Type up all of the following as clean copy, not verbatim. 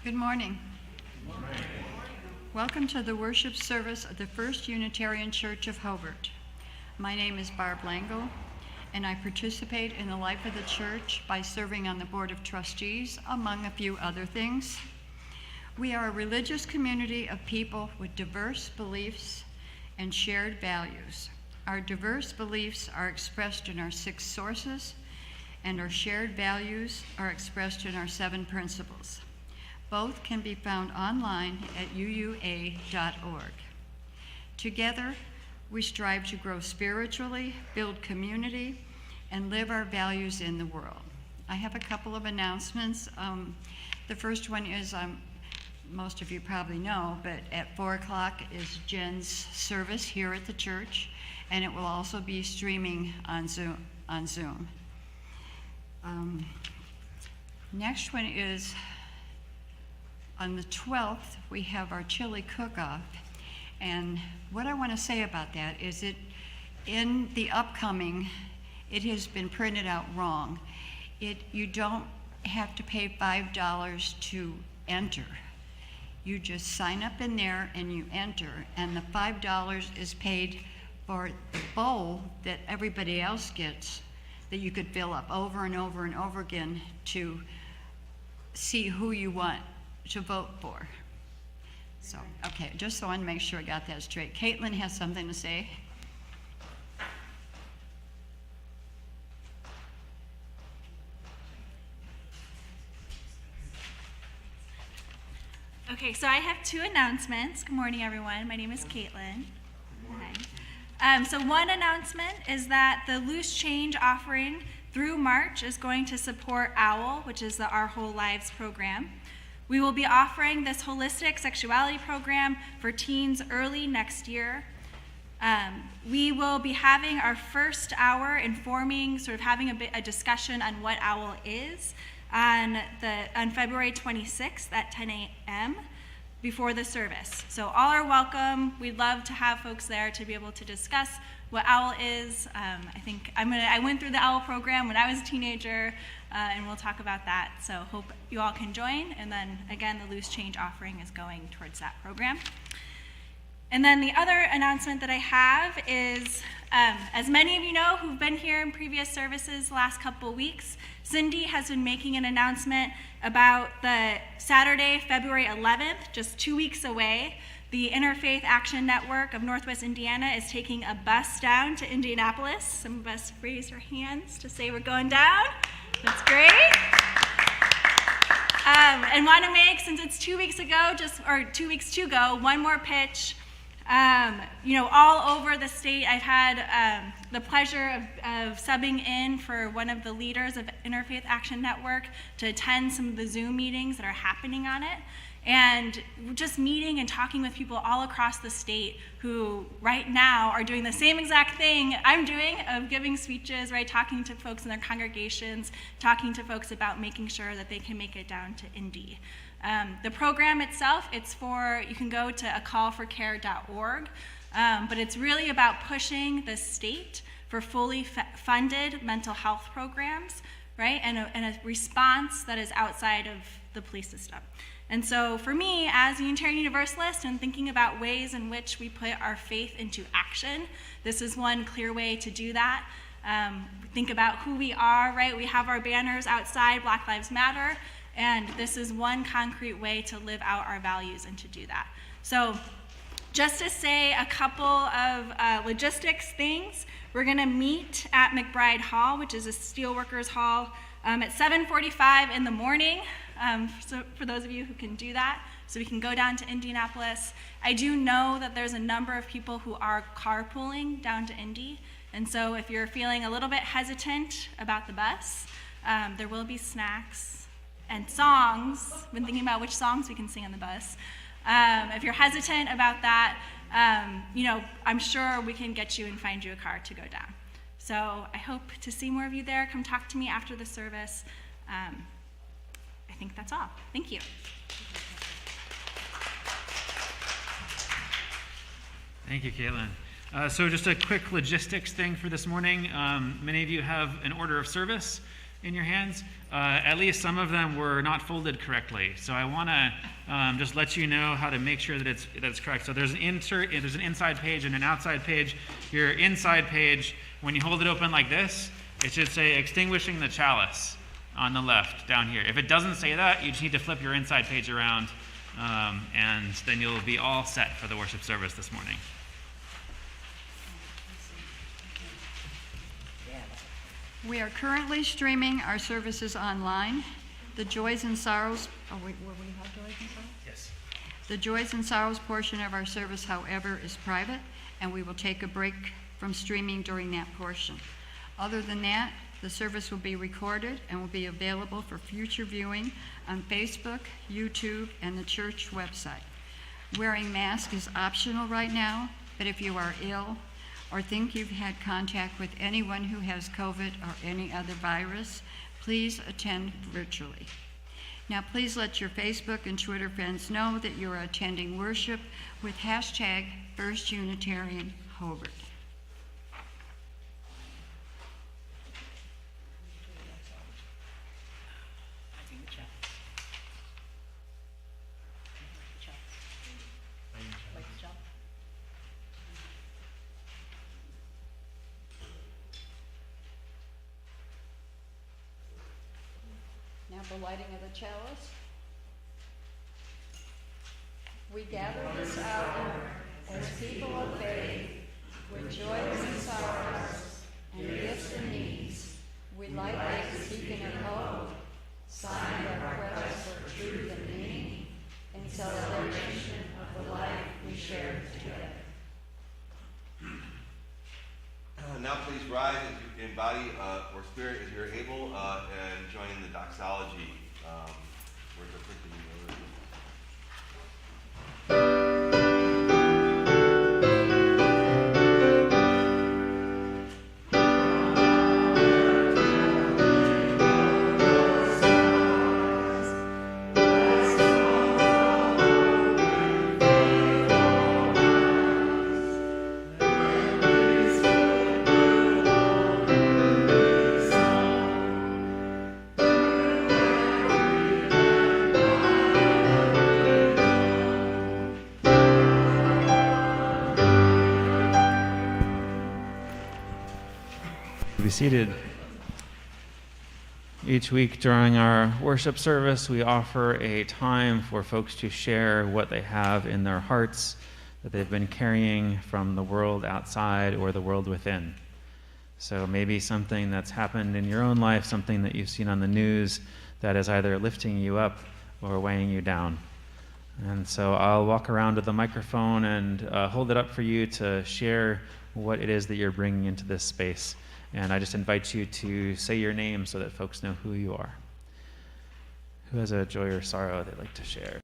Good morning. Good morning. Welcome to the worship service of the First Unitarian Church of Hobart. My name is Barb Lango, and I participate in the life of the church by serving on the Board of Trustees, among a few other things. We are a religious community of people with diverse beliefs and shared values. Our diverse beliefs are expressed in our 6 sources, and our shared values are expressed in our 7 principles. Both can be found online at uua.org. Together, we strive to grow spiritually, build community, and live our values in the world. I have a couple of announcements. The first one is, most of you probably know, but at 4 o'clock is Jen's service here at the church, and it will also be streaming on Zoom. Next one is, on the 12th, we have our chili cook-off, and what I want to say about that is in the upcoming, it has been printed out wrong. You don't have to pay $5 to enter. You just sign up in there and you enter, and the $5 is paid for the bowl that everybody else gets, that you could fill up over and over and over again to see who you want to vote for. So, okay, just so I want to make sure I got that straight. Caitlin has something to say. Okay, so I have 2 announcements. Good morning, everyone. My name is Caitlin. Hi. So one announcement is that the Loose Change offering through March is going to support OWL, which is the Our Whole Lives program. We will be offering this holistic sexuality program for teens early next year. We will be having our first hour informing, having a discussion on what OWL is on February 26th at 10 a.m. before the service. So all are welcome. We'd love to have folks there to be able to discuss what OWL is. I went through the OWL program when I was a teenager, and we'll talk about that. So hope you all can join. And then again, the Loose Change offering is going towards that program. And then the other announcement that I have is, as many of you know who've been here in previous services the last couple weeks, Cindy has been making an announcement about the Saturday, February 11th, just 2 weeks away. The Interfaith Action Network of Northwest Indiana is taking a bus down to Indianapolis. Some of us raised our hands to say we're going down. That's great. And want to make, since it's 2 weeks ago, 2 weeks to go, one more pitch. All over the state, I've had the pleasure of subbing in for one of the leaders of Interfaith Action Network to attend some of the Zoom meetings that are happening on it. And just meeting and talking with people all across the state who right now are doing the same exact thing I'm doing, of giving speeches, right, talking to folks in their congregations, talking to folks about making sure that they can make it down to Indy. The program itself, you can go to acallforcare.org, but it's really about pushing the state for fully funded mental health programs, right, and a response that is outside of the police system. And so for me, as a Unitarian Universalist, and thinking about ways in which we put our faith into action, this is one clear way to do that. Think about who we are, right? We have our banners outside, Black Lives Matter, and this is one concrete way to live out our values and to do that. So just to say a couple of logistics things, we're going to meet at McBride Hall, which is a steelworkers hall, at 7:45 in the morning. So for those of you who can do that, so we can go down to Indianapolis. I do know that there's a number of people who are carpooling down to Indy, and so if you're feeling a little bit hesitant about the bus, there will be snacks and songs. I've been thinking about which songs we can sing on the bus. If you're hesitant about that, I'm sure we can get you and find you a car to go down. So I hope to see more of you there. Come talk to me after the service. I think that's all. Thank you. Thank you, Caitlin. So just a quick logistics thing for this morning. Many of you have an order of service. in your hands. At least some of them were not folded correctly. So I want to just let you know how to make sure that it's correct. So there's an inside page and an outside page. Your inside page, when you hold it open like this, it should say extinguishing the chalice on the left down here. If it doesn't say that, you just need to flip your inside page around, and then you'll be all set for the worship service this morning. We are currently streaming our services online. The Joys and Sorrows, will we have Joys and Sorrows? Yes. The Joys and Sorrows portion of our service, however, is private, and we will take a break from streaming during that portion. Other than that, the service will be recorded and will be available for future viewing on Facebook, YouTube, and the church website. Wearing masks is optional right now, but if you are ill or think you've had contact with anyone who has COVID or any other virus, please attend virtually. Now, please let your Facebook and Twitter friends know that you are attending worship with hashtag First Unitarian Hobart. Now the lighting of the chalice. We gather this hour as people of faith, with joys and sorrows, and gifts and needs. We light this beacon of hope, sign of our quest for truth and meaning, in celebration of the life we share together. Now please rise as you in body or spirit as you're able, and join in the doxology. Where's the printing? Be seated. Each week during our worship service, we offer a time for folks to share what they have in their hearts that they've been carrying from the world outside or the world within. So maybe something that's happened in your own life, something that you've seen on the news that is either lifting you up or weighing you down. And so I'll walk around to the microphone and hold it up for you to share what it is that you're bringing into this space. And I just invite you to say your name so that folks know who you are. Who has a joy or sorrow they'd like to share?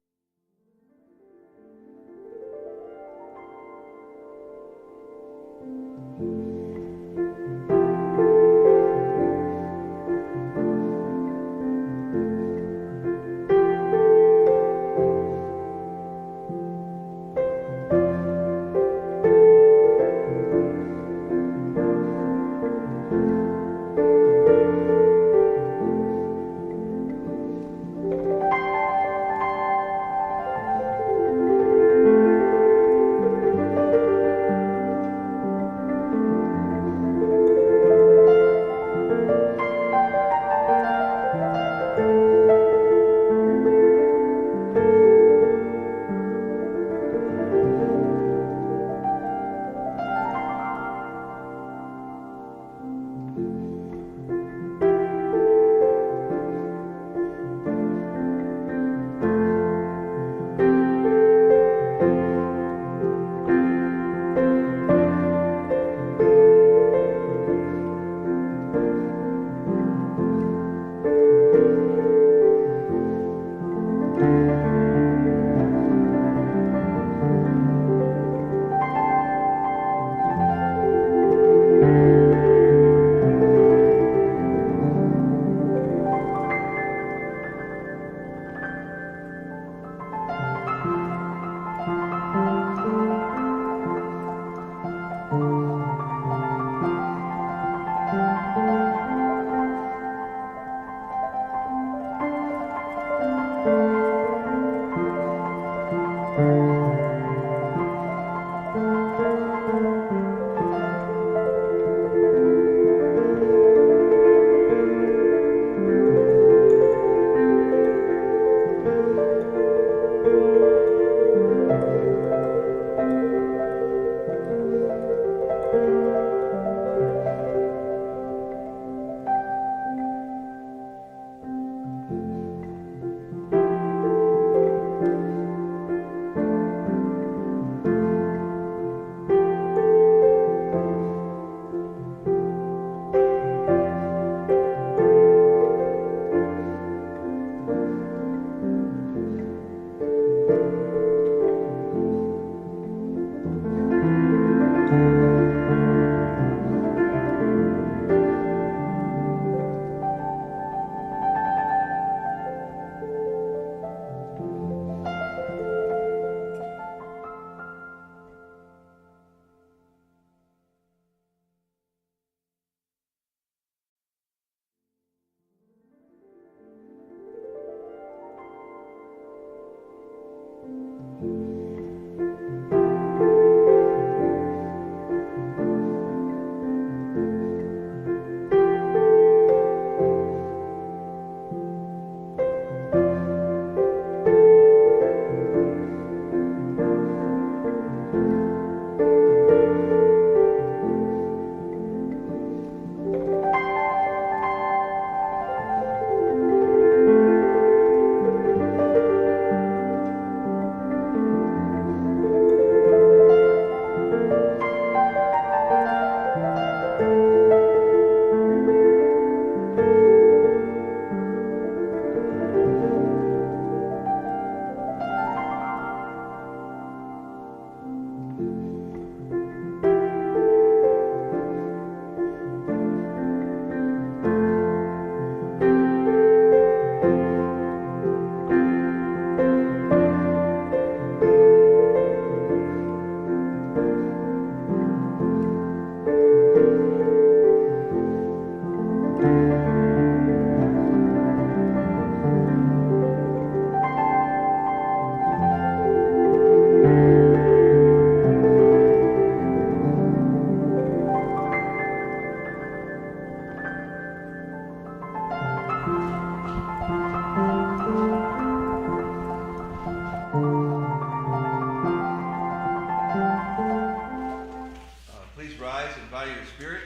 Please rise and bow your spirit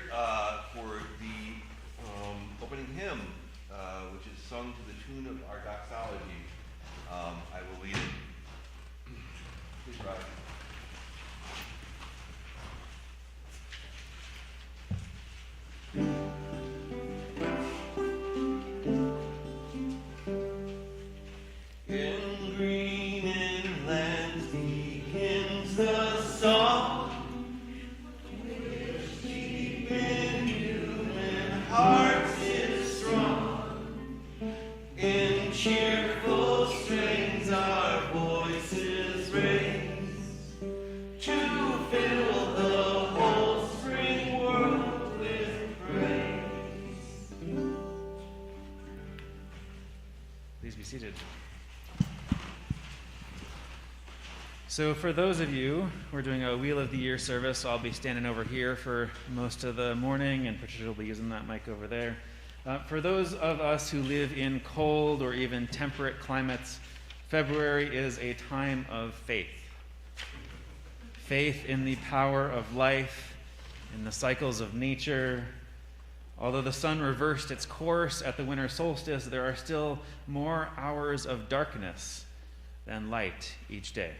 for the opening hymn, which is sung to the tune of our doxology. I will lead it. Please rise. In green inlands begins the song, which deep in human hearts is strong. In cheerful strains our voices raise, to fill the whole spring world with praise. Please be seated. So for those of you, we're doing a Wheel of the Year service. I'll be standing over here for most of the morning, and Patricia will be using that mic over there. For those of us who live in cold or even temperate climates, February is a time of faith. Faith in the power of life, in the cycles of nature. Although the sun reversed its course at the winter solstice, there are still more hours of darkness than light each day.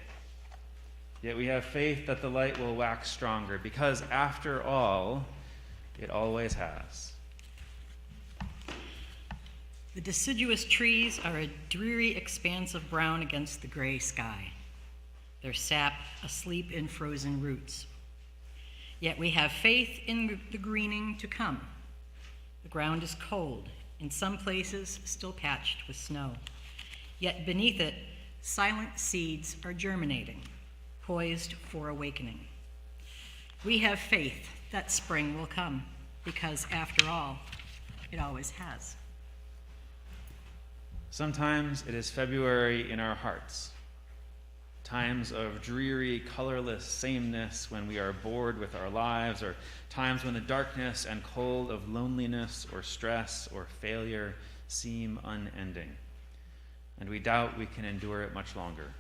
Yet we have faith that the light will wax stronger, because after all, it always has. The deciduous trees are a dreary expanse of brown against the gray sky, their sap asleep in frozen roots. Yet we have faith in the greening to come. The ground is cold, in some places still patched with snow. Yet beneath it, silent seeds are germinating, poised for awakening. We have faith that spring will come, because after all, it always has. Sometimes it is February in our hearts, times of dreary, colorless sameness when we are bored with our lives, or times when the darkness and cold of loneliness or stress or failure seem unending, and we doubt we can endure it much longer.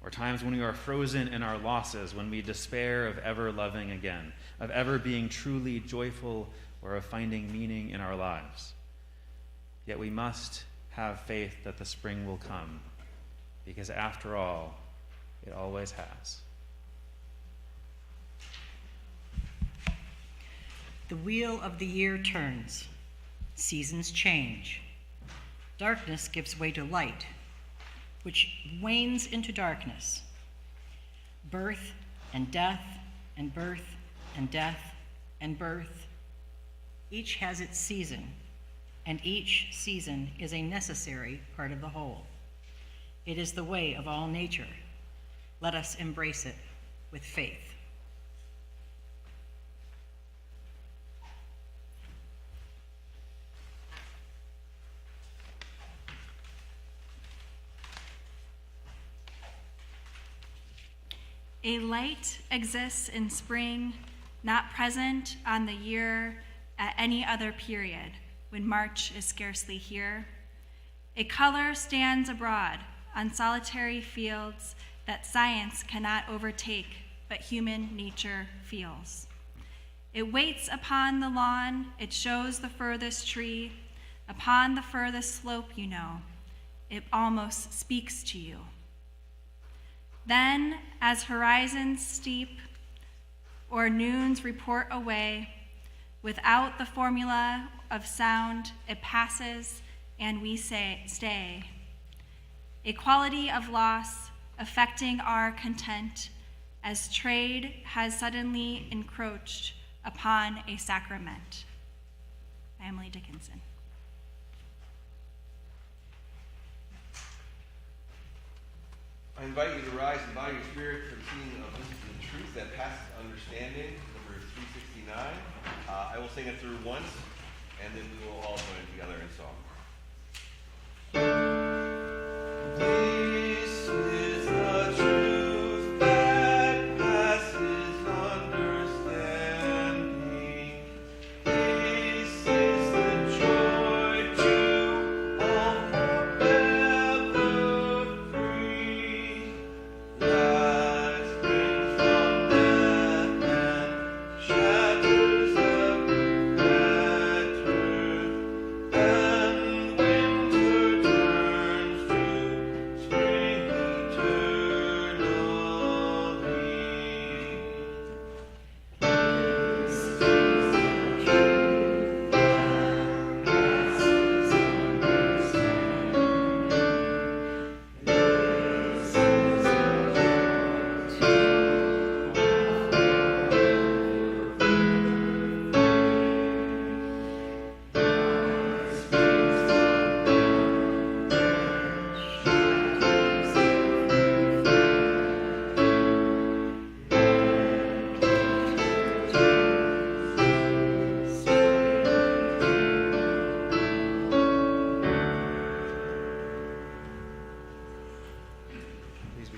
Or times when we are frozen in our losses, when we despair of ever loving again, of ever being truly joyful, or of finding meaning in our lives. Yet we must have faith that the spring will come, because after all, it always has. The wheel of the year turns. Seasons change. Darkness gives way to light, which wanes into darkness. Birth and death and birth and death and birth. Each has its season, and each season is a necessary part of the whole. It is the way of all nature. Let us embrace it with faith. A light exists in spring, not present on the year at any other period, when March is scarcely here. A color stands abroad on solitary fields that science cannot overtake, but human nature feels. It waits upon the lawn, it shows the furthest tree. Upon the furthest slope, you know, it almost speaks to you. Then, as horizons steep, or noons report away, without the formula of sound, it passes, and we stay. A quality of loss affecting our content, as trade has suddenly encroached upon a sacrament. By Emily Dickinson. I invite you to rise and bow your spirit for the singing of "This is the Truth That Passes Understanding," number 369. I will sing it through once, and then we will all join together in song.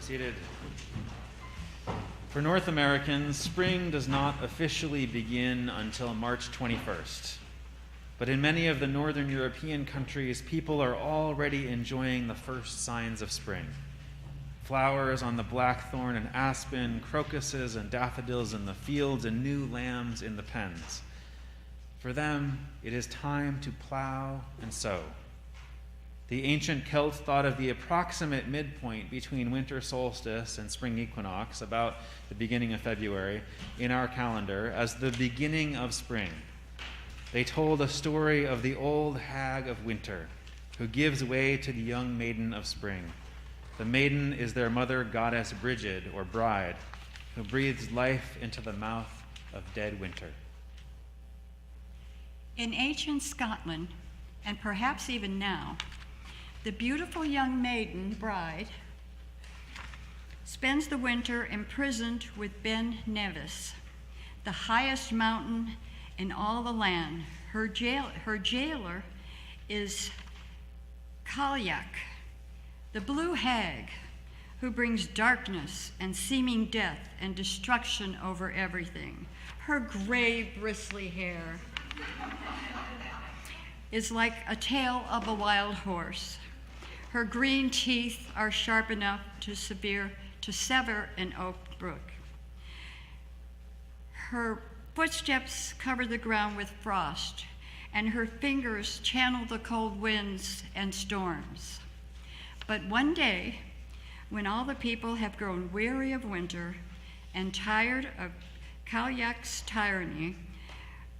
Seated. For North Americans, spring does not officially begin until March 21st. But in many of the northern European countries, people are already enjoying the first signs of spring. Flowers on the blackthorn and aspen, crocuses and daffodils in the fields, and new lambs in the pens. For them, it is time to plow and sow. The ancient Celts thought of the approximate midpoint between winter solstice and spring equinox, about the beginning of February, in our calendar as the beginning of spring. They told a story of the old hag of winter, who gives way to the young maiden of spring. The maiden is their mother goddess Brigid, or bride, who breathes life into the mouth of dead winter. In ancient Scotland, and perhaps even now, the beautiful young maiden, bride, spends the winter imprisoned with Ben Nevis, the highest mountain in all the land. Her jailer is Cailleach, the blue hag, who brings darkness and seeming death and destruction over everything. Her gray, bristly hair is like a tail of a wild horse. Her green teeth are sharp enough to sever an oak brook. Her footsteps cover the ground with frost, and her fingers channel the cold winds and storms. But one day, when all the people have grown weary of winter and tired of Cailleach's tyranny,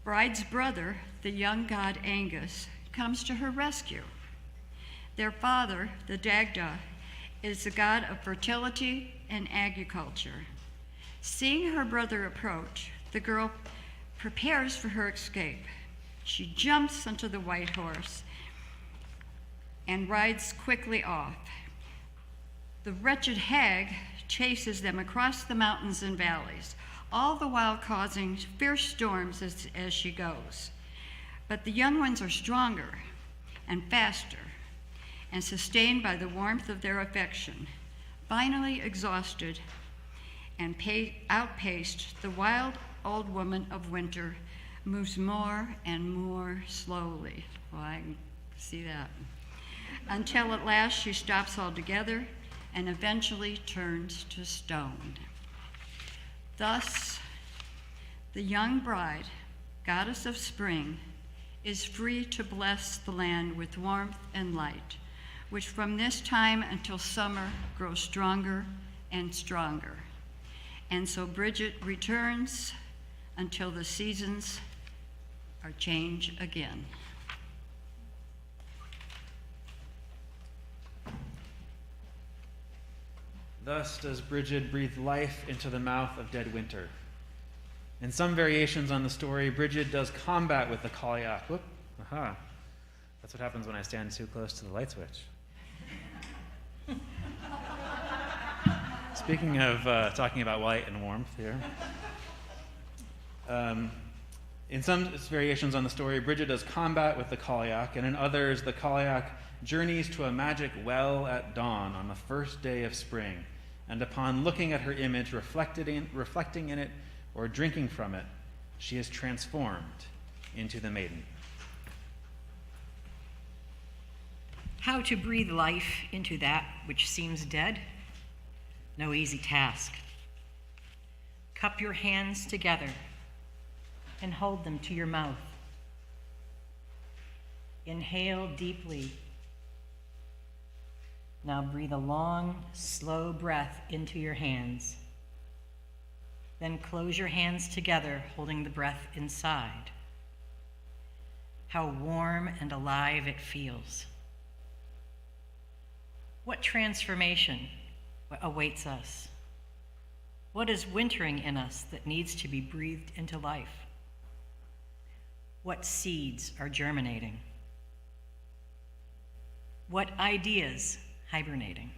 Bride's brother, the young god Angus, comes to her rescue. Their father, the Dagda, is the god of fertility and agriculture. Seeing her brother approach, the girl prepares for her escape. She jumps onto the white horse and rides quickly off. The wretched hag chases them across the mountains and valleys, all the while causing fierce storms as she goes. But the young ones are stronger and faster, and sustained by the warmth of their affection, finally exhausted and outpaced, the wild old woman of winter moves more and more slowly. Well, I can see that. Until at last she stops altogether and eventually turns to stone. Thus, the young bride, goddess of spring, is free to bless the land with warmth and light, which from this time until summer grows stronger and stronger. And so Bridget returns until the seasons are changed again. Thus does Bridget breathe life into the mouth of dead winter. In some variations on the story, Bridget does combat with the Cailleach. Whoop, aha. That's what happens when I stand too close to the light switch. Speaking of talking about light and warmth here, In some variations on the story, Bridget does combat with the Cailleach, and in others, the Cailleach journeys to a magic well at dawn on the first day of spring, and upon looking at her image, reflecting in it, or drinking from it, she is transformed into the maiden. How to breathe life into that which seems dead? No easy task. Cup your hands together and hold them to your mouth. Inhale deeply. Now breathe a long, slow breath into your hands. Then close your hands together, holding the breath inside. How warm and alive it feels. What transformation awaits us? What is wintering in us that needs to be breathed into life? What seeds are germinating? What ideas hibernating?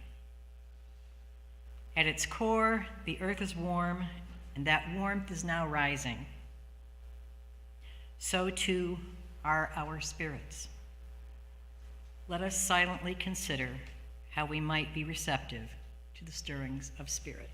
At its core, the earth is warm, and that warmth is now rising. So too are our spirits. Let us silently consider how we might be receptive to the stirrings of spirit.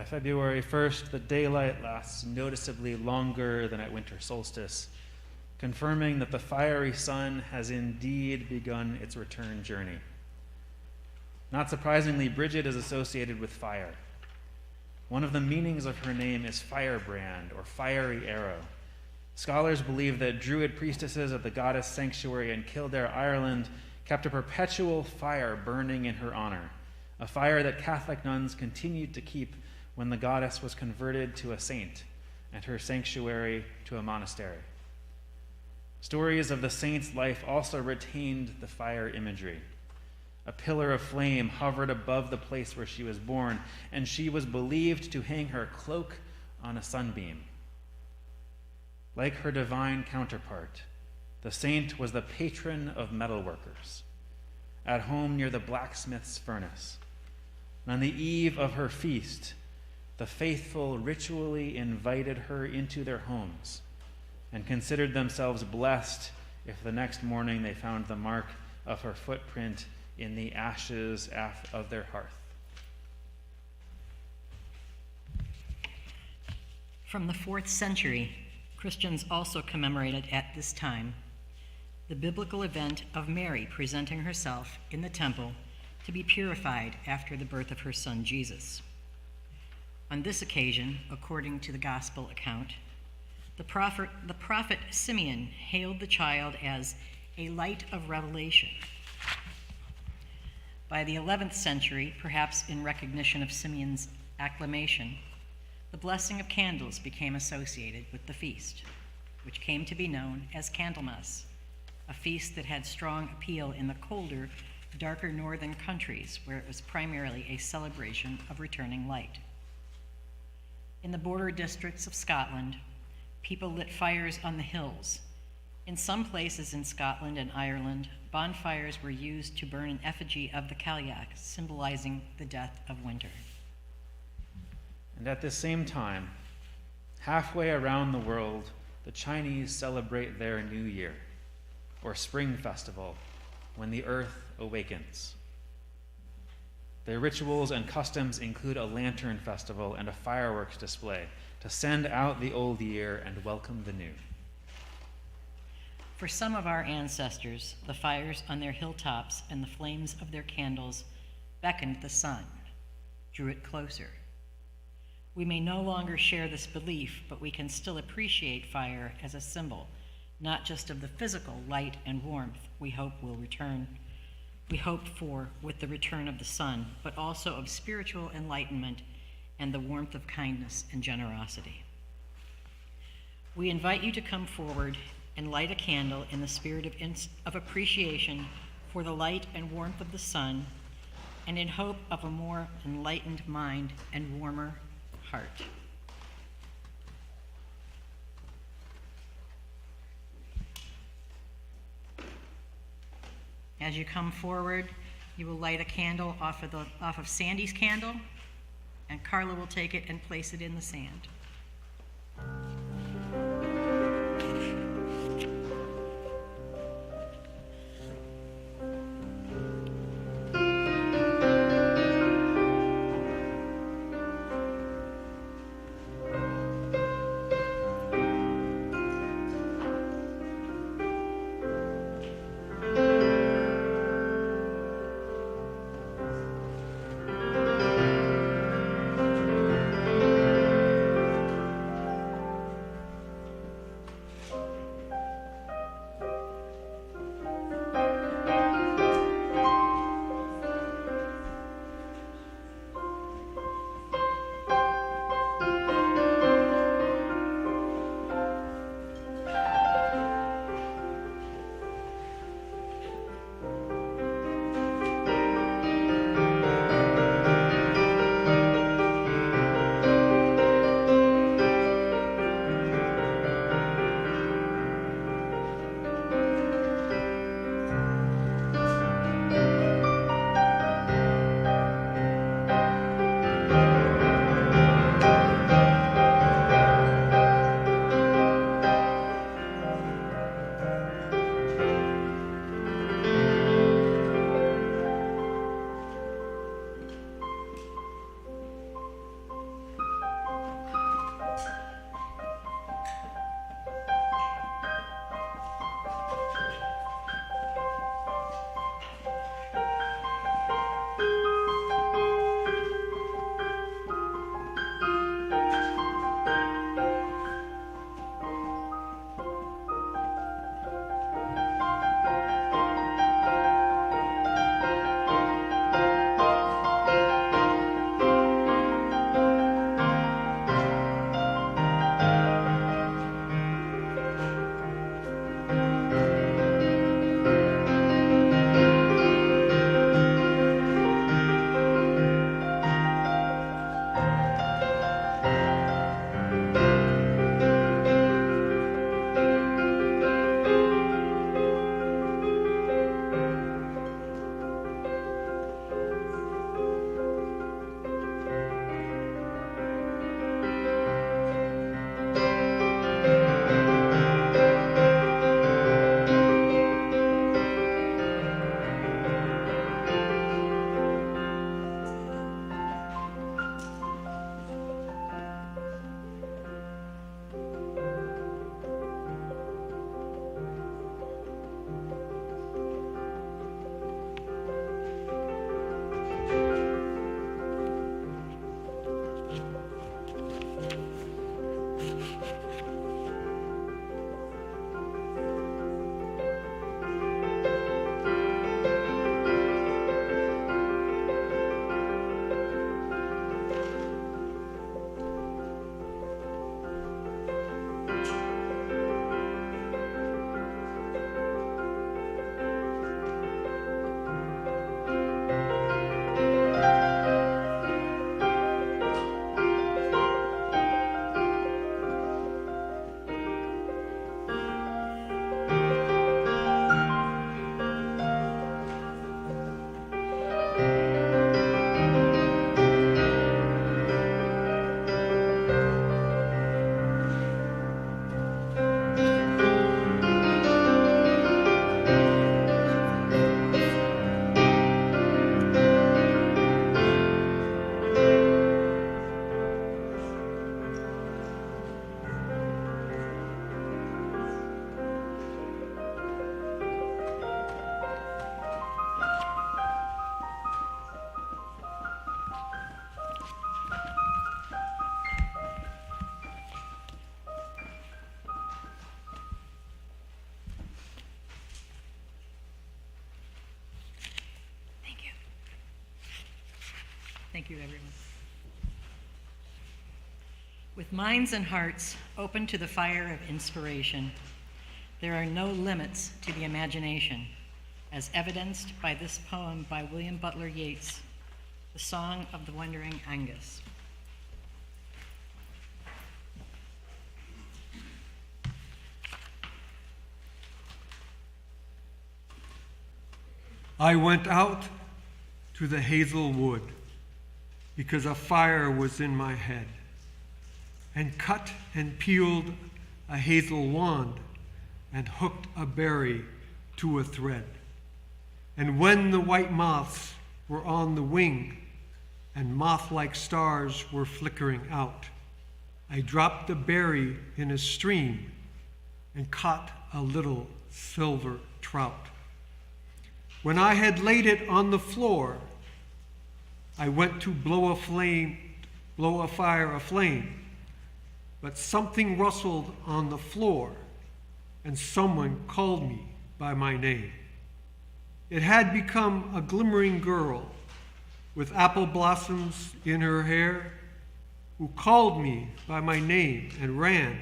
By February 1st, the daylight lasts noticeably longer than at winter solstice, confirming that the fiery sun has indeed begun its return journey. Not surprisingly, Bridget is associated with fire. One of the meanings of her name is firebrand, or fiery arrow. Scholars believe that Druid priestesses of the goddess sanctuary in Kildare, Ireland, kept a perpetual fire burning in her honor, a fire that Catholic nuns continued to keep when the goddess was converted to a saint and her sanctuary to a monastery. Stories of the saint's life also retained the fire imagery. A pillar of flame hovered above the place where she was born, and she was believed to hang her cloak on a sunbeam. Like her divine counterpart, the saint was the patron of metalworkers, at home near the blacksmith's furnace. And on the eve of her feast, the faithful ritually invited her into their homes and considered themselves blessed if the next morning they found the mark of her footprint in the ashes of their hearth? From the 4th century, Christians also commemorated at this time the biblical event of Mary presenting herself in the temple to be purified after the birth of her son Jesus. On this occasion, according to the gospel account, the prophet Simeon hailed the child as a light of revelation. By the 11th century, perhaps in recognition of Simeon's acclamation, the blessing of candles became associated with the feast, which came to be known as Candlemas, a feast that had strong appeal in the colder, darker northern countries where it was primarily a celebration of returning light. In the border districts of Scotland, people lit fires on the hills. In some places in Scotland and Ireland, bonfires were used to burn an effigy of the Cailleach, symbolizing the death of winter. And at the same time, halfway around the world, the Chinese celebrate their New Year, or Spring Festival, when the earth awakens. Their rituals and customs include a lantern festival and a fireworks display to send out the old year and welcome the new. For some of our ancestors, the fires on their hilltops and the flames of their candles beckoned the sun, drew it closer. We may no longer share this belief, but we can still appreciate fire as a symbol, not just of the physical light and warmth we hope for with the return of the sun, but also of spiritual enlightenment and the warmth of kindness and generosity. We invite you to come forward and light a candle in the spirit of appreciation for the light and warmth of the sun, and in hope of a more enlightened mind and warmer heart. As you come forward, you will light a candle off of Sandy's candle, and Carla will take it and place it in the sand. you, everyone. With minds and hearts open to the fire of inspiration, there are no limits to the imagination, as evidenced by this poem by William Butler Yeats, The Song of the Wandering Angus. I went out to the hazel wood because a fire was in my head, and cut and peeled a hazel wand and hooked a berry to a thread. And when the white moths were on the wing and moth-like stars were flickering out, I dropped the berry in a stream and caught a little silver trout. When I had laid it on the floor, I went to blow a fire aflame, but something rustled on the floor, and someone called me by my name. It had become a glimmering girl with apple blossoms in her hair, who called me by my name and ran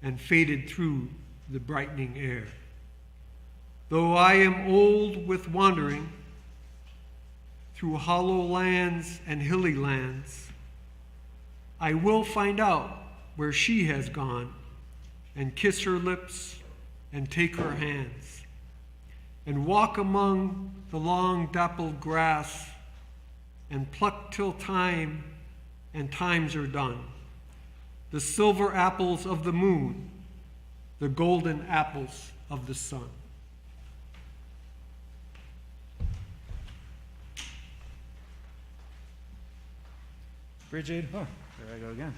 and faded through the brightening air. Though I am old with wandering through hollow lands and hilly lands, I will find out where she has gone and kiss her lips and take her hands and walk among the long dappled grass and pluck till time and times are done, the silver apples of the moon, the golden apples of the sun. Bridget, oh, there I go again.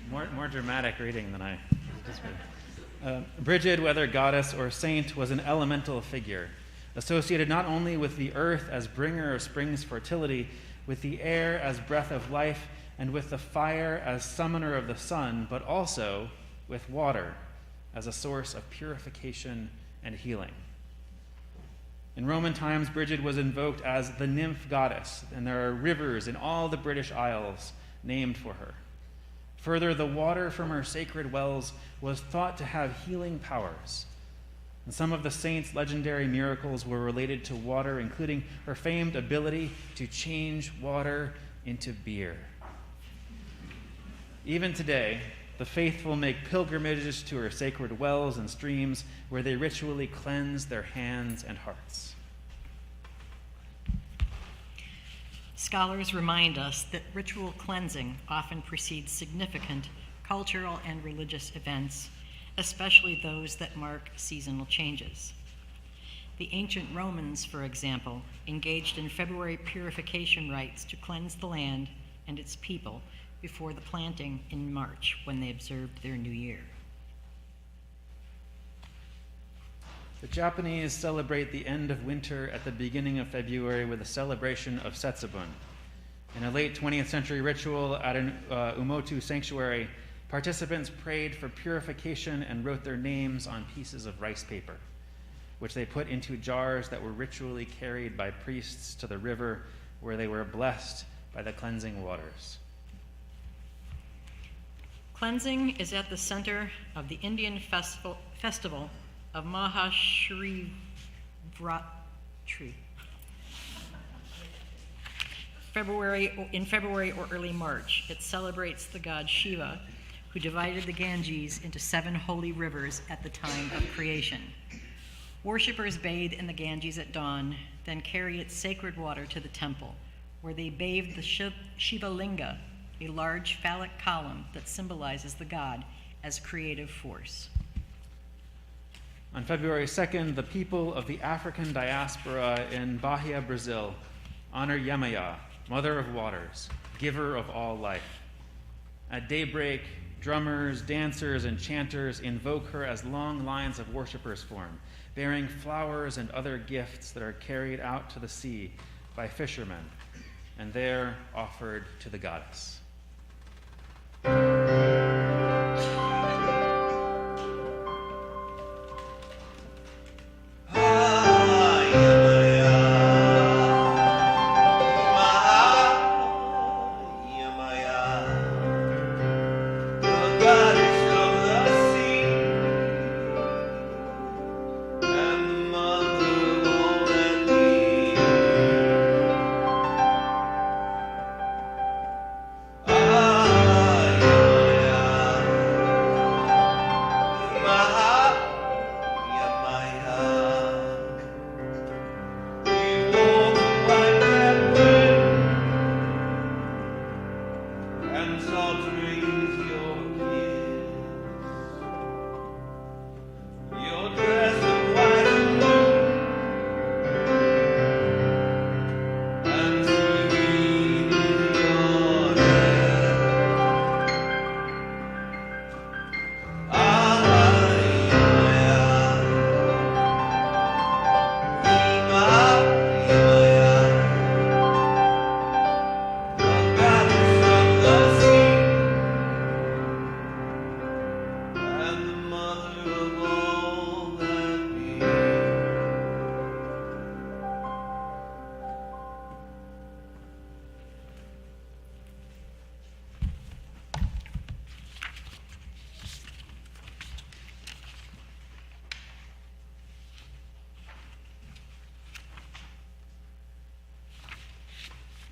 More dramatic reading than I anticipated. Bridget, whether goddess or saint, was an elemental figure, associated not only with the earth as bringer of spring's fertility, with the air as breath of life, and with the fire as summoner of the sun, but also with water as a source of purification and healing. In Roman times, Bridget was invoked as the nymph goddess, and there are rivers in all the British Isles named for her. Further, the water from her sacred wells was thought to have healing powers. And some of the saints' legendary miracles were related to water, including her famed ability to change water into beer. Even today, the faithful make pilgrimages to her sacred wells and streams where they ritually cleanse their hands and hearts. Scholars remind us that ritual cleansing often precedes significant cultural and religious events, especially those that mark seasonal changes. The ancient Romans, for example, engaged in February purification rites to cleanse the land and its people before the planting in March, when they observed their new year. The Japanese celebrate the end of winter at the beginning of February with a celebration of Setsubun. In a late 20th century ritual at an Umotu sanctuary, participants prayed for purification and wrote their names on pieces of rice paper, which they put into jars that were ritually carried by priests to the river, where they were blessed by the cleansing waters. Cleansing is at the center of the Indian festival of Mahashivratri. In February or early March, it celebrates the god Shiva, who divided the Ganges into 7 holy rivers at the time of creation. Worshippers bathe in the Ganges at dawn, then carry its sacred water to the temple, where they bathe the Shiva Linga, a large phallic column that symbolizes the god as creative force. On February 2nd, the people of the African diaspora in Bahia, Brazil, honor Yemaya, Mother of Waters, giver of all life. At daybreak, drummers, dancers, and chanters invoke her as long lines of worshipers form, bearing flowers and other gifts that are carried out to the sea by fishermen, and there offered to the goddess.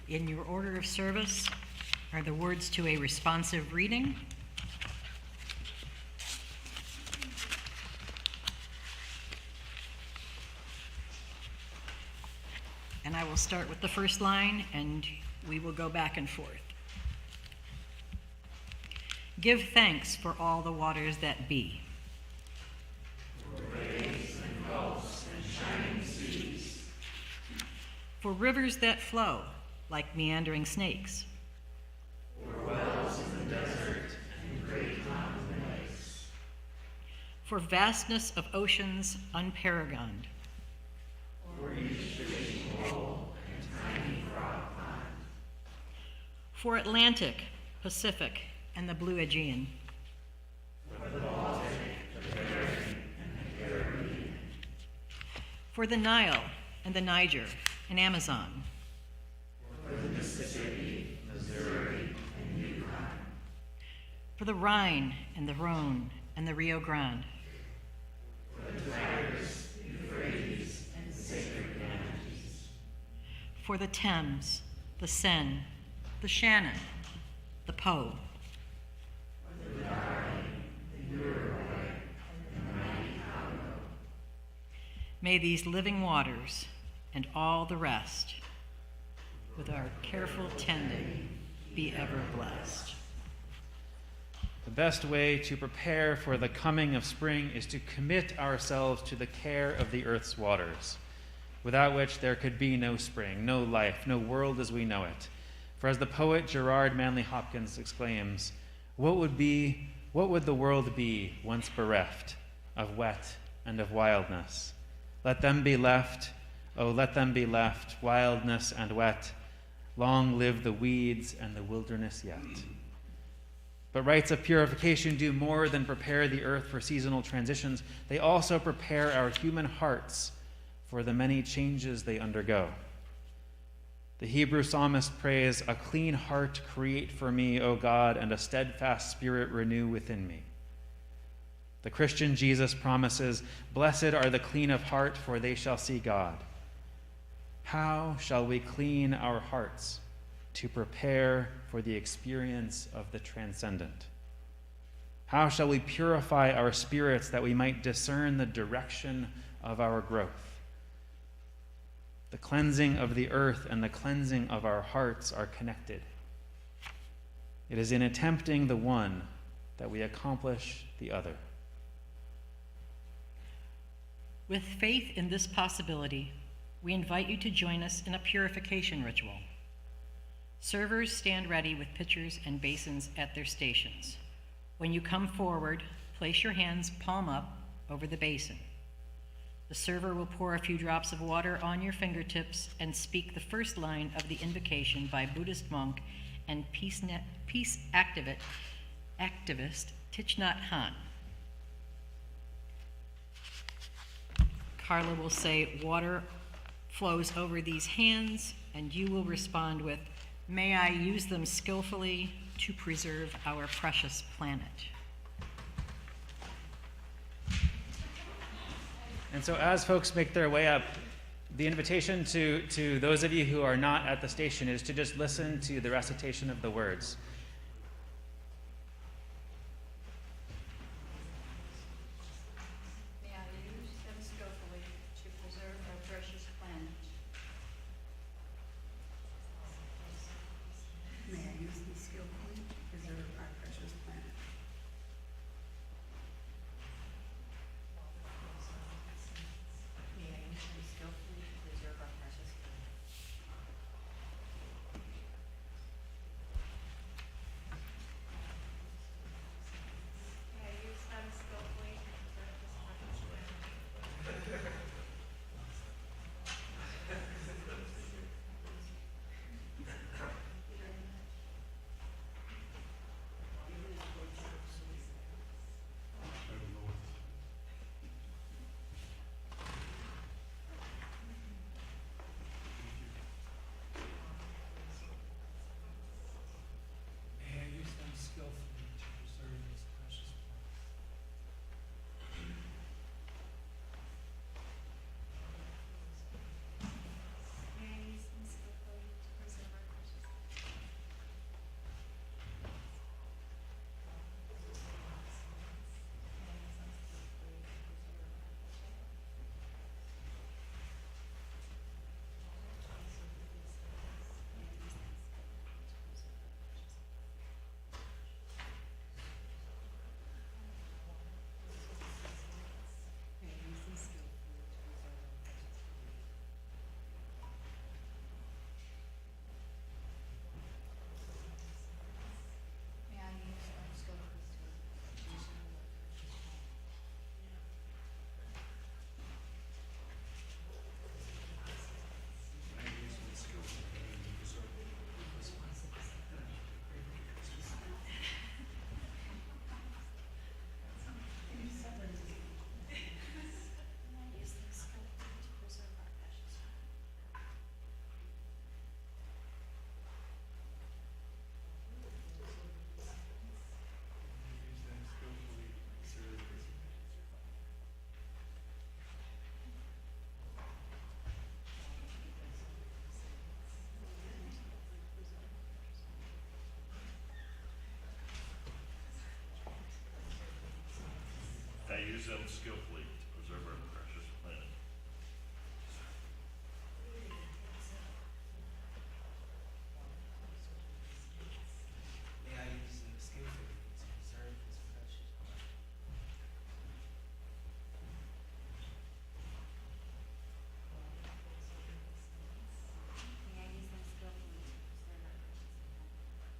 In your order of service are the words to a responsive reading. And I will start with the first line, and we will go back and forth. Give thanks for all the waters that be. For rivers that flow like meandering snakes. For wells in the desert and great mountain lakes. For vastness of oceans unparagoned. For each fishing hole and tiny frog pond. For Atlantic, Pacific, and the blue Aegean. For the Baltic, the Bering, and the Caribbean. For the Nile and the Niger and Amazon. For the Mississippi, Missouri, and Yukon. For the Rhine and the Rhone and the Rio Grande. For the Tigris, Euphrates, and sacred Ganges. For the Thames, the Seine, the Shannon, the Po. For the Darling, the Uruguay, and the mighty Congo. May these living waters and all the rest, with our careful tending, be ever blessed. The best way to prepare for the coming of spring is to commit ourselves to the care of the earth's waters, without which there could be no spring, no life, no world as we know it. For as the poet Gerard Manley Hopkins exclaims, what would the world be once bereft of wet and of wildness? Let them be left, oh, let them be left, wildness and wet. Long live the weeds and the wilderness yet. But rites of purification do more than prepare the earth for seasonal transitions. They also prepare our human hearts for the many changes they undergo. The Hebrew psalmist prays, "A clean heart create for me, O God, and a steadfast spirit renew within me." The Christian Jesus promises, "Blessed are the clean of heart, for they shall see God." How shall we clean our hearts to prepare for the experience of the transcendent? How shall we purify our spirits that we might discern the direction of our growth? The cleansing of the earth and the cleansing of our hearts are connected. It is in attempting the one that we accomplish the other. With faith in this possibility, we invite you to join us in a purification ritual. Servers stand ready with pitchers and basins at their stations. When you come forward, place your hands palm up over the basin. The server will pour a few drops of water on your fingertips and speak the first line of the invocation by Buddhist monk and peace activist Thich Nhat Hanh. Carla will say, "Water flows over these hands," and you will respond with, "May I use them skillfully to preserve our precious planet." And so as folks make their way up, the invitation to those of you who are not at the station is to just listen to the recitation of the words. May I use them skillfully to preserve our precious planet. May I use them skillfully to preserve our precious planet. May I use them skillfully to preserve our precious planet. use them skillfully to preserve our precious planet. May I use them skillfully to preserve His precious blood. May I use them skillfully to preserve our precious blood. May I use them skillfully to preserve our precious blood.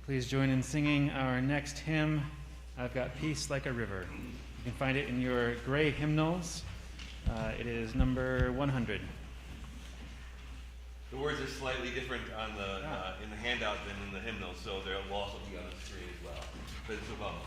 Please join in singing our next hymn, I've Got Peace Like a River. You can find it in your gray hymnals. It is number 100. The words are slightly different on the in the handout than in the hymnal, so they will also be on the screen as well. But it's a bummer.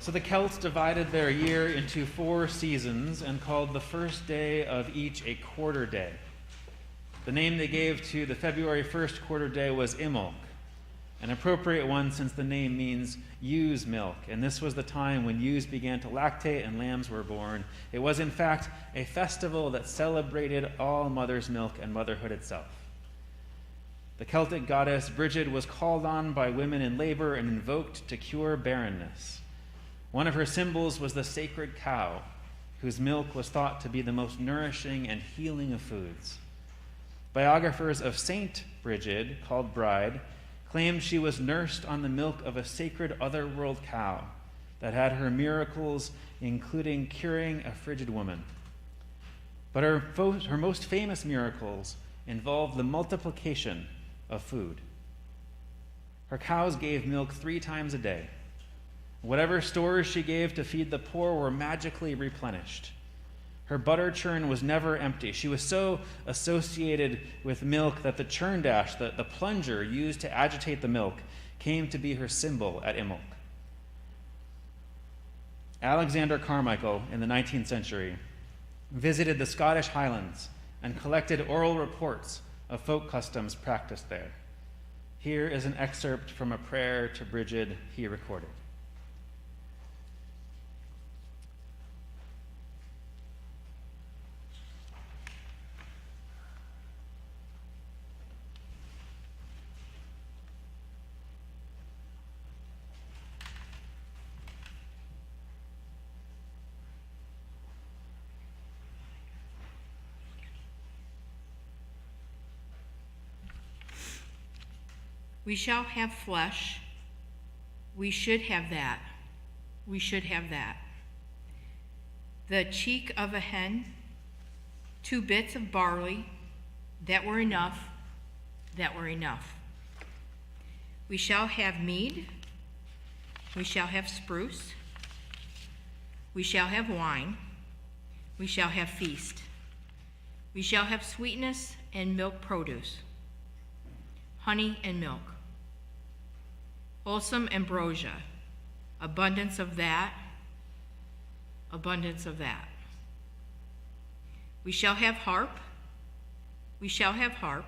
So the Celts divided their year into 4 seasons and called the first day of each a quarter day. The name they gave to the February 1st quarter day was Imbolc, an appropriate one since the name means ewe's milk, and this was the time when ewes began to lactate and lambs were born. It was, in fact, a festival that celebrated all mother's milk and motherhood itself. The Celtic goddess Brigid was called on by women in labor and invoked to cure barrenness. One of her symbols was the sacred cow, whose milk was thought to be the most nourishing and healing of foods. Biographers of Saint Brigid, called Bride, claimed she was nursed on the milk of a sacred otherworld cow that had her miracles, including curing a frigid woman. But her most famous miracles involved the multiplication of food. Her cows gave milk 3 times a day. Whatever stores she gave to feed the poor were magically replenished. Her butter churn was never empty. She was so associated with milk that the churn dash, the plunger used to agitate the milk, came to be her symbol at Imbolc. Alexander Carmichael, in the 19th century, visited the Scottish Highlands and collected oral reports of folk customs practiced there. Here is an excerpt from a prayer to Brigid he recorded. We shall have flesh. We should have that. We should have that. The cheek of a hen, 2 bits of barley, that were enough, that were enough. We shall have mead. We shall have spruce. We shall have wine. We shall have feast. We shall have sweetness and milk produce, honey and milk. Wholesome ambrosia, abundance of that, abundance of that. We shall have harp. We shall have harp.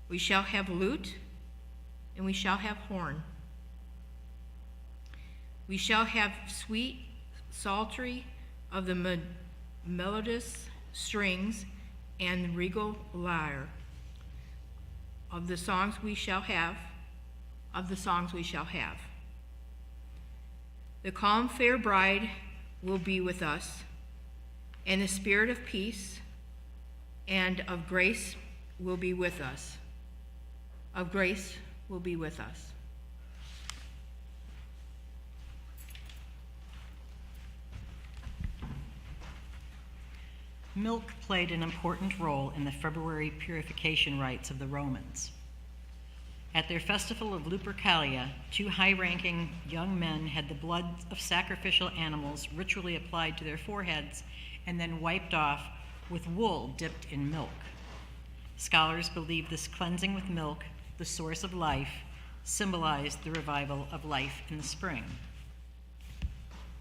We shall have lute, and we shall have horn. We shall have sweet psaltery of the melodious strings and regal lyre. Of the songs we shall have, of the songs we shall have. The calm fair bride will be with us, and the spirit of peace and of grace will be with us. Of grace will be with us. Milk played an important role in the February purification rites of the Romans. At their festival of Lupercalia, 2 high-ranking young men had the blood of sacrificial animals ritually applied to their foreheads and then wiped off with wool dipped in milk. Scholars believe this cleansing with milk, the source of life, symbolized the revival of life in the spring.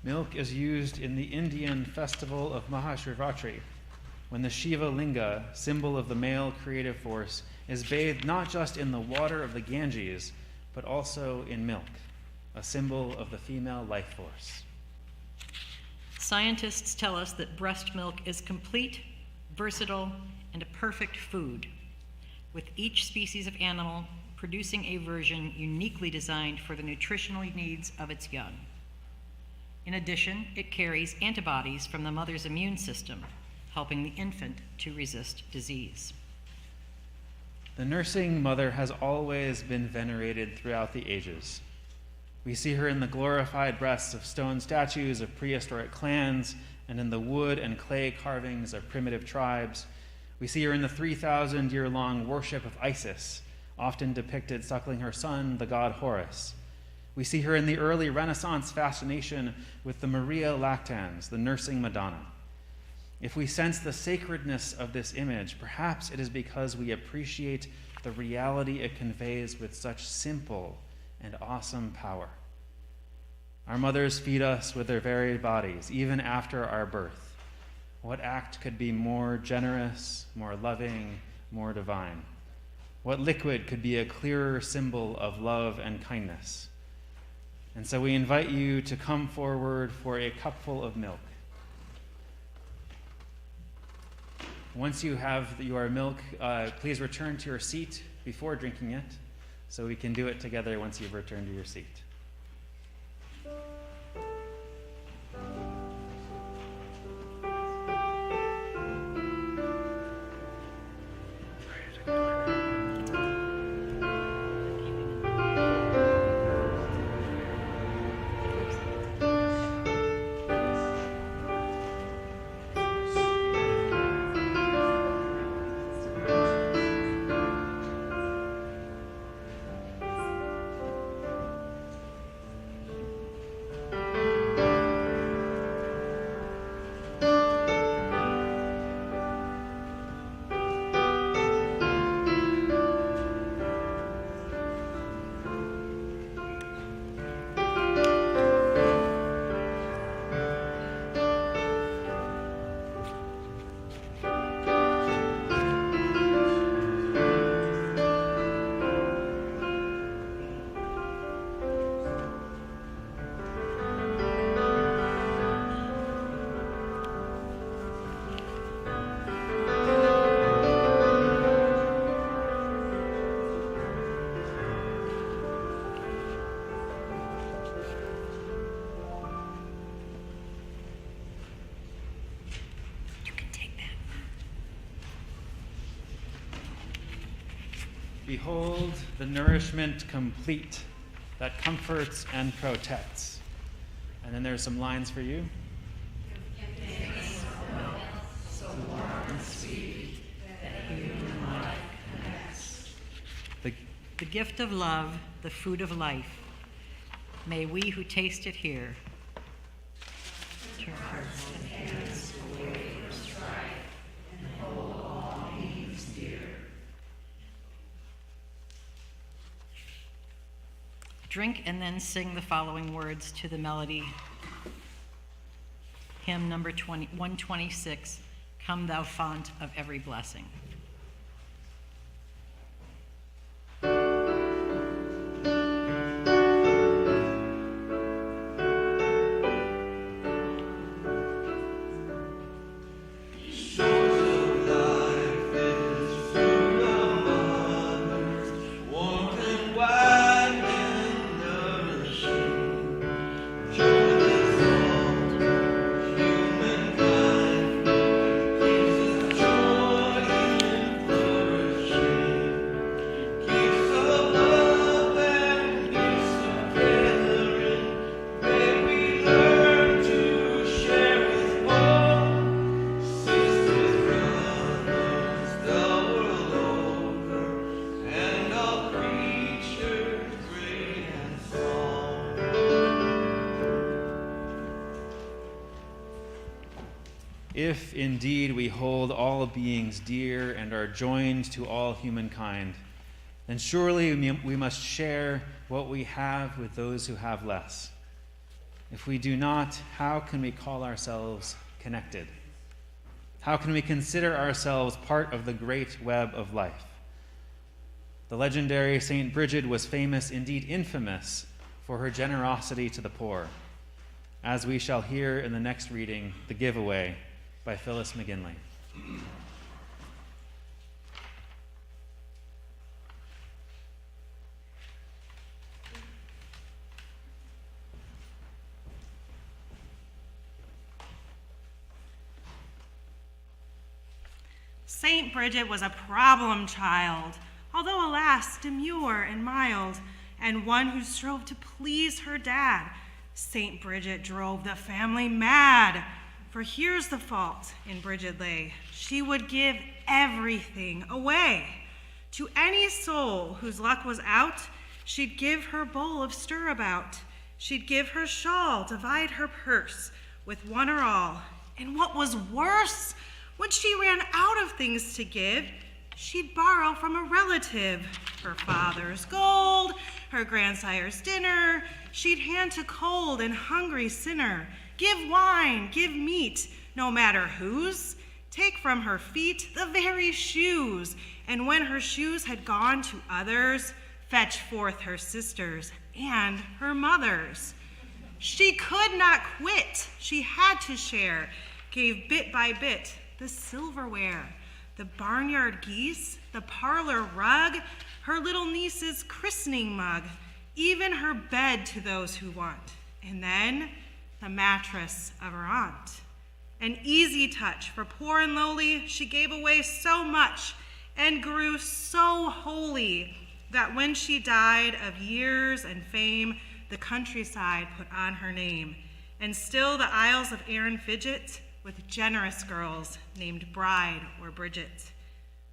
Milk is used in the Indian festival of Mahashivratri, when the Shiva Linga, symbol of the male creative force, is bathed not just in the water of the Ganges, but also in milk, a symbol of the female life force. Scientists tell us that breast milk is complete, versatile, and a perfect food, with each species of animal producing a version uniquely designed for the nutritional needs of its young. In addition, it carries antibodies from the mother's immune system, helping the infant to resist disease. The nursing mother has always been venerated throughout the ages. We see her in the glorified breasts of stone statues of prehistoric clans and in the wood and clay carvings of primitive tribes. We see her in the 3,000-year-long worship of Isis, often depicted suckling her son, the god Horus. We see her in the early Renaissance fascination with the Maria Lactans, the nursing Madonna. If we sense the sacredness of this image, perhaps it is because we appreciate the reality it conveys with such simple and awesome power. Our mothers feed us with their very bodies, even after our birth. What act could be more generous, more loving, more divine? What liquid could be a clearer symbol of love and kindness? And so we invite you to come forward for a cupful of milk. Once you have your milk, please return to your seat before drinking it, so we can do it together once you've returned to your seat. Behold the nourishment complete that comforts and protects. And then there's some lines for you. The gift of love, the food of life. May we who taste it here turn hearts and hands away from strife and hold all beings dear. Drink and then sing the following words to the melody. Hymn number 126, Come Thou Fount of Every Blessing. If indeed we hold all beings dear and are joined to all humankind, then surely we must share what we have with those who have less. If we do not, how can we call ourselves connected? How can we consider ourselves part of the great web of life? The legendary Saint Bridget was famous, indeed infamous, for her generosity to the poor, as we shall hear in the next reading, The Giveaway, by Phyllis McGinley. Saint Bridget was a problem child, although alas, demure and mild, and one who strove to please her dad. Saint Bridget drove the family mad. For here's the fault in Bridget lay. She would give everything away. To any soul whose luck was out, she'd give her bowl of stirabout. She'd give her shawl, divide her purse with one or all. And what was worse, when she ran out of things to give, she'd borrow from a relative. Her father's gold, her grandsire's dinner, she'd hand to cold and hungry sinner. Give wine, give meat, no matter whose. Take from her feet the very shoes, and when her shoes had gone to others, fetch forth her sisters and her mothers. She could not quit, she had to share, gave bit by bit the silverware, the barnyard geese, the parlor rug, her little niece's christening mug, even her bed to those who want, and then the mattress of her aunt. An easy touch for poor and lowly, she gave away so much and grew so holy that when she died of years and fame, the countryside put on her name. And still the Isles of Arran fidget with generous girls named Bride or Bridget.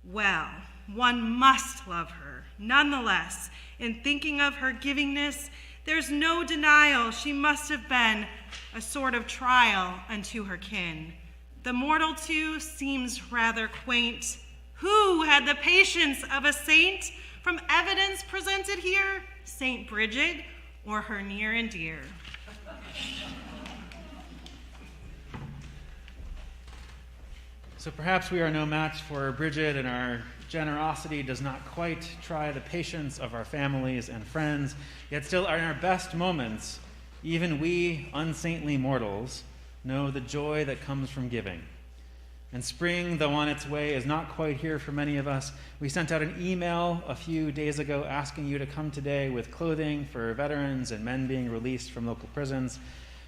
Well, one must love her. Nonetheless, in thinking of her givingness, there's no denial she must have been a sort of trial unto her kin. The mortal too seems rather quaint. Who had the patience of a saint? From evidence presented here, Saint Bridget or her near and dear. So perhaps we are no match for Bridget, and our generosity does not quite try the patience of our families and friends, yet still in our best moments, even we unsaintly mortals know the joy that comes from giving. And spring, though on its way, is not quite here for many of us. We sent out an email a few days ago asking you to come today with clothing for veterans and men being released from local prisons.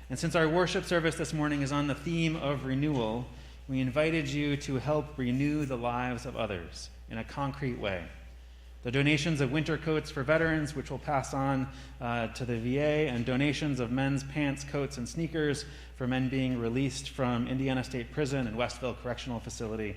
And since our worship service this morning is on the theme of renewal, we invited you to help renew the lives of others in a concrete way. The donations of winter coats for veterans, which will pass on to the VA, and donations of men's pants, coats, and sneakers for men being released from Indiana State Prison and Westville Correctional Facility.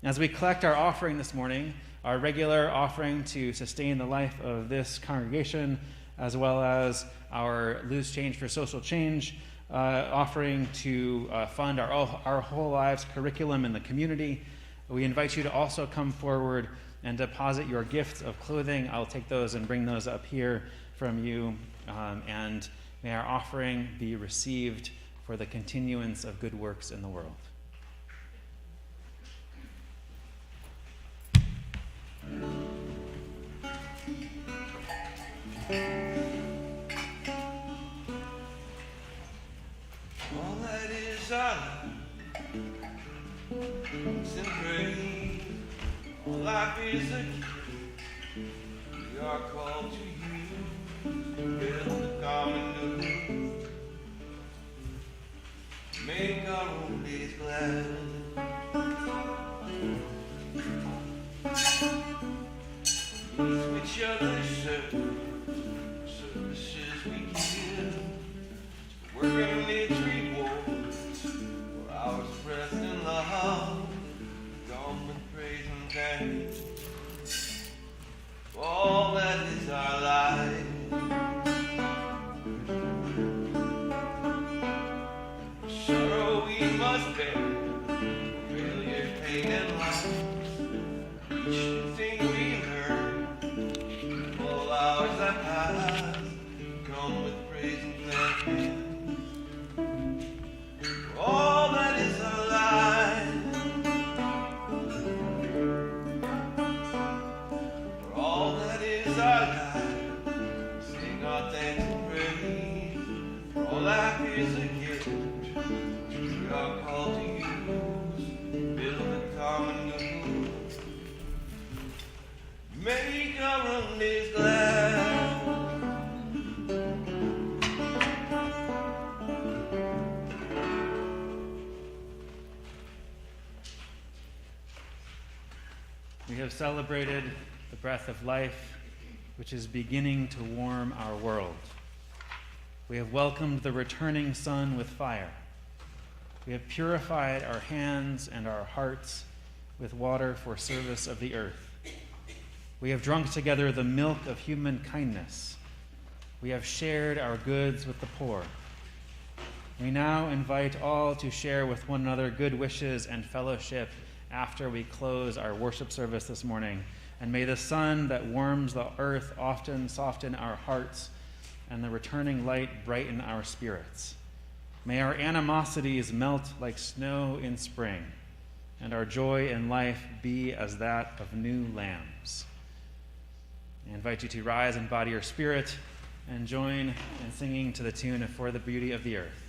As we collect our offering this morning, our regular offering to sustain the life of this congregation, as well as our Loose Change for Social Change offering to fund our whole lives curriculum in the community, we invite you to also come forward and deposit your gifts of clothing. I'll take those and bring those up here from you, and may our offering be received for the continuance of good works in the world. All that is our life, and praise. All life is a gift. We are called to you, to build the common good. Make our own days glad. Each other services we give, working its rewards for our present love. Come with praise and thanks for all that is our life. Sorrow we must bear, failure, pain, and loss. Each thing we learn, all hours that pass, come with praise and thanks for all that is our life. For all that is our life, sing our thanks and praise. For all life is a gift we are called to use, build a common good. Make our own days glad. We have celebrated the breath of life, which is beginning to warm our world. We have welcomed the returning sun with fire. We have purified our hands and our hearts with water for service of the earth. We have drunk together the milk of human kindness. We have shared our goods with the poor. We now invite all to share with one another good wishes and fellowship after we close our worship service this morning. And may the sun that warms the earth often soften our hearts, and the returning light brighten our spirits. May our animosities melt like snow in spring, and our joy in life be as that of new lambs. I invite you to rise in body or spirit and join in singing to the tune of For the Beauty of the Earth.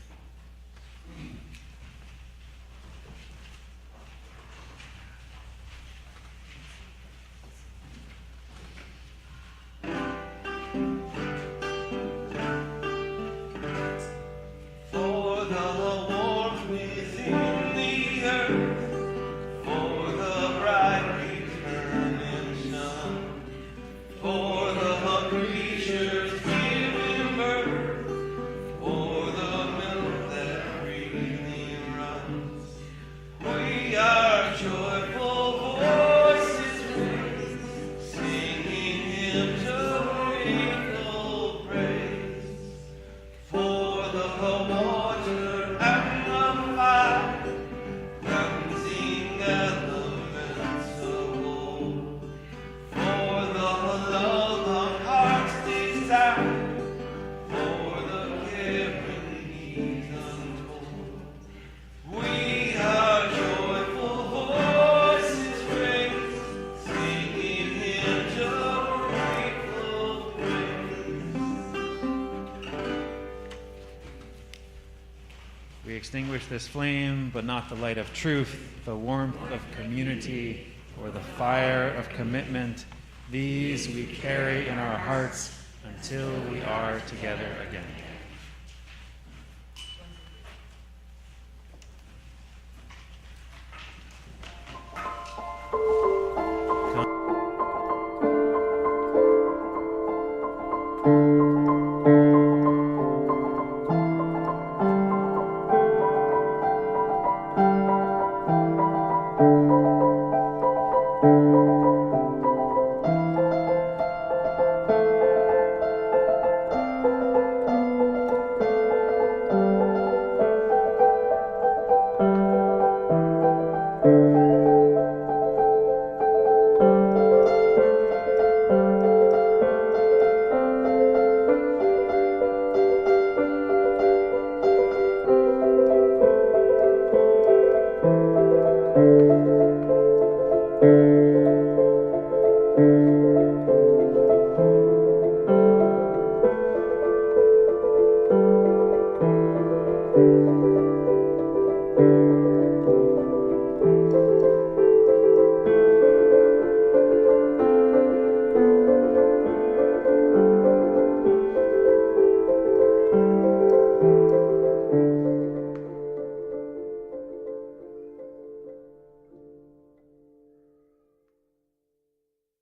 Extinguish this flame, but not the light of truth, the warmth of community, or the fire of commitment. These we carry in our hearts until we are together again.